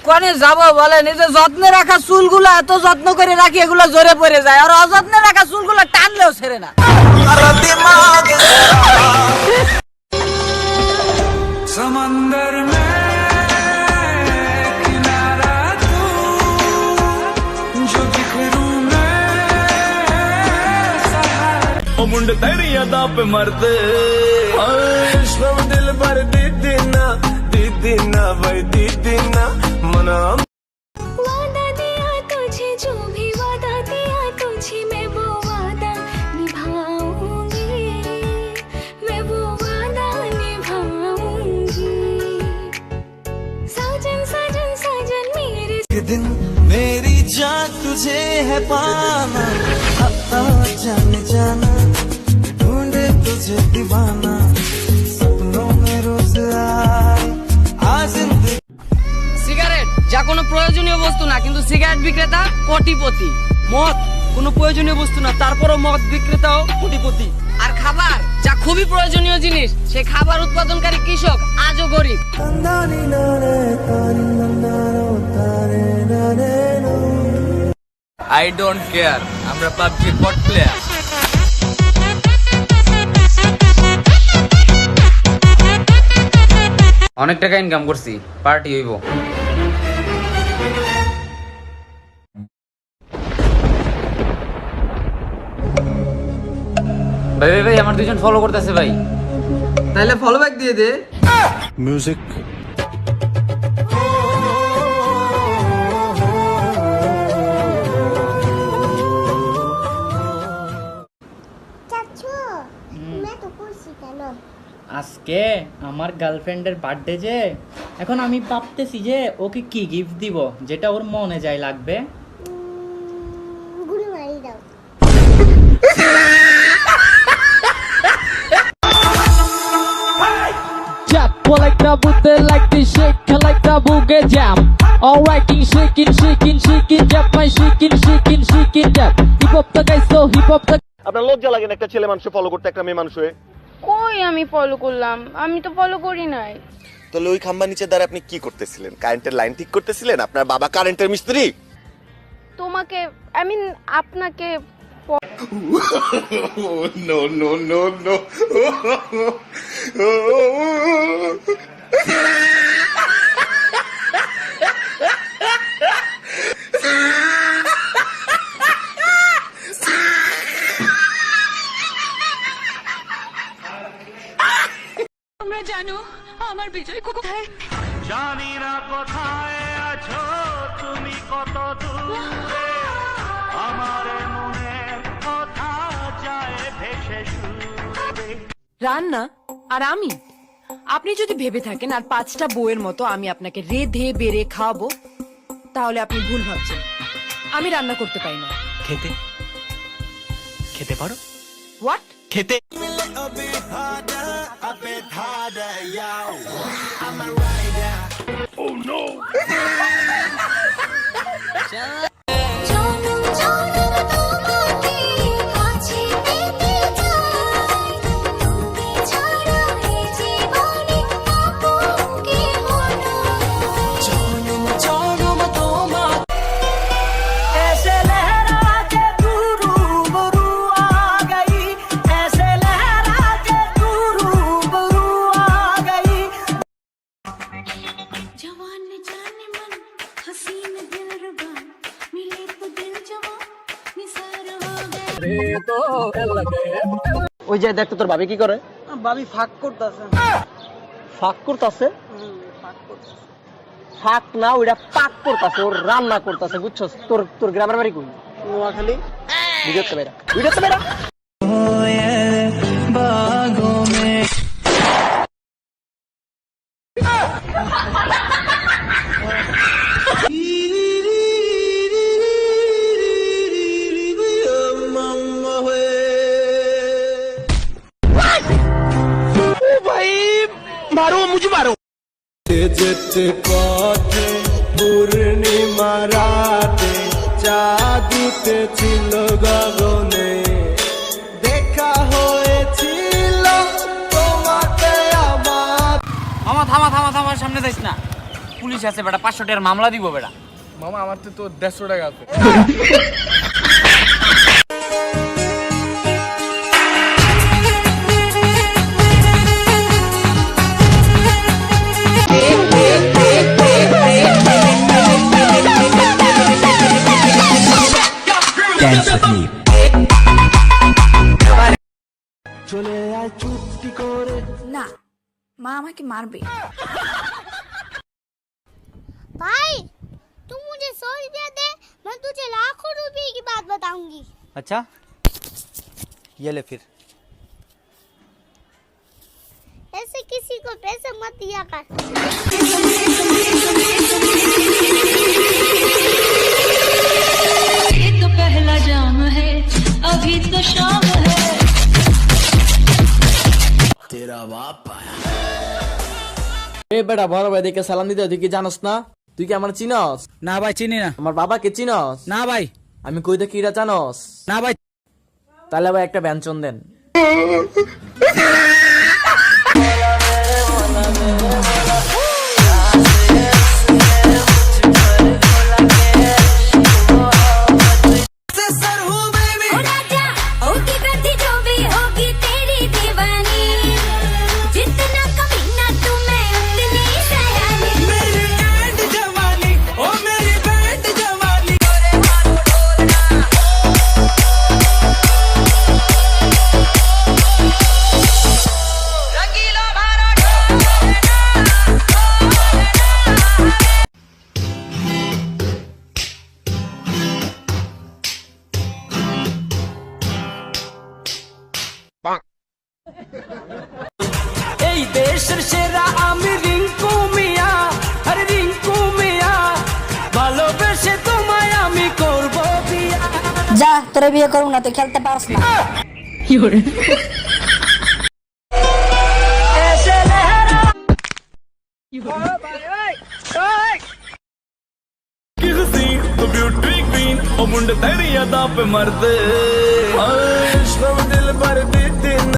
কোনে যাব বলে, নিজে যত্নে রাখা চুলগুলো এত যত্ন করে রাখি এগুলো জোরে পড়ে যায়, আর অযত্নে রাখা চুলগুলো টানলেও ছেড়ে না। समंदर में किनारा तू, जो बिखरूं मैं सहारा। मुंड तेरी अदा पे मरते इश्क़ दिल भर दीदी ना भाई दीदी ना मना। वादा दिया तुझे, जो भी वादा दिया तुझे, मैं वो वादा निभाऊंगी, मैं वो वादा निभाऊंगी। साजन साजन साजन मेरे दिन मेरी जान तुझे है पाना, जाने जाना ढूंढे तुझे दीवाना, सपनों में रोज आए आज जिंदगी। সিগারেট যা কোনো প্রয়োজনীয় বস্তু না, কিন্তু সিগারেট বিক্রেতা কোটিপতি। মদ কোনো প্রয়োজনীয় বস্তু না, তারপরও মদ বিক্রেতাও কোটিপতি। আর খাবার যা খুবই প্রয়োজনীয় জিনিস, সেই খাবার উৎপাদনকারী কৃষক আজও গরিব। আই ডোন্ট কেয়ার, আমরা পাবজি বট প্লেয়ার। অনেক টাকা ইনকাম করছি, পার্টি হইব। ভাই ভাই ভাই, আমার দুজন ফলো করতেছে ভাই। তাহলে ফলো ব্যাক দিয়ে দে। म्यूजिक চাচু, मैं तो खुशी কেন? আজকে আমার গার্লফ্রেন্ডের বার্থডে যে, এখন আমি ভাবতেছি যে ওকে কি গিফট দিব যেটা ওর মনে যায় লাগবে। গুড়ি মারি দাও। Jump, pull like the Buddha, like the shake, like the boogie jam. Alright, shaking, shaking, shaking, jump, my shaking, shaking, shaking, jump. Hip hop the guys, so hip hop the. আপনার লজ্জা লাগে না একটা ছেলে মানুষ ফলো করতে, একটা মেয়ে মানুষ হয়ে? কই আমি ফলো করলাম? আমি তো ফলো করি নাই। তাহলে ওই খাম্বার নিচে দাঁড়িয়ে আপনি কি করতেছিলেন? কারেন্টের লাইন ঠিক করতেছিলেন? আপনার বাবা কারেন্টের মিস্ত্রি? তোমাকে আপনাকে নো নো নো নো। তোমরা জানো আমার বিজয় কোথায়? জানি না কোথায় আছো তুমি, কত দূরে আমার মনের কথা যায় ভেসে সুরে। রান্না আর আমি, আপনি যদি ভেবে থাকেন আর 5টা বউয়ের মতো আমি আপনাকে রেধে বেড়ে খাওয়াবো, তাহলে আপনি ভুল ভাবছেন। আমি রান্না করতে পারি না। খেতে পারো? হোয়াট? খেতে জনম জনম তোমাকে কাছে পেতে চাই, তুমি ছাড়া এই জীবনে আপন কেহ নাই। জনম জনম তোমার ऐसे लहरा के तू रूबरू आ गई, ऐसे लहरा के तू रूबरू आ गई। जवान जाने मन हसीन दिलरुबा, मिले तो दिल जवां निसार हो गए। ওই যে দেখতো তোর ভাবি কি করে? ভাবি ফাঁক করতেছে। ফাঁক করতেছে? ফাঁক না, ওইটা পাক করতেছে, ওর রান্না করতেছে, বুঝছস? তোর গ্রামের বাড়ি কই? নোয়াখালী। বুঝতে পেরা, বুঝতে পেরা। बागों में যেতে পথে পূর্ণিমা রাতে চাঁদ উঠেছিল গগনে, দেখা হয়েছিল তোমাকে আমার। থামা থামা থামা থামা, সামনে যাইস না। পুলিশ আছে বেটা, 500 টাকার মামলা দিব বেটা। মামা আমার তো 150 টাকা আছে। না মা আমাকে মারবে। भाई तू मुझे 100 रुपया दे, मैं तुझे लाखों रुपए की बात बताऊंगी। अच्छा ये ले फिर। ऐसे किसी को पैसे मत दिया कर। ये तो पहला जाम है, अभी तो शाम है। এ বেটা বড় ভাই দেখে সালাম দিতে, তুই কি জানোস না? তুই কি আমার চিনস? না ভাই চিনি না। আমার বাবাকে চিনস? না ভাই। আমি কই দেখি এটা জানস? না ভাই। তাহলে ভাই একটা ব্যঞ্জন দেন। এই দেশের সেরা আমি রিঙ্কু মিয়া, আরে রিঙ্কু মিয়া, ভালোবেসে তোমায় আমি করব বিয়া। যা তোরে বিয়ে করব না, তুই খেলতে পারছ না। किसी तो ब्यूटी क्वीन ओ मुंडे तेरी यादा पे मरदे। इश्क दिल भर दी दिन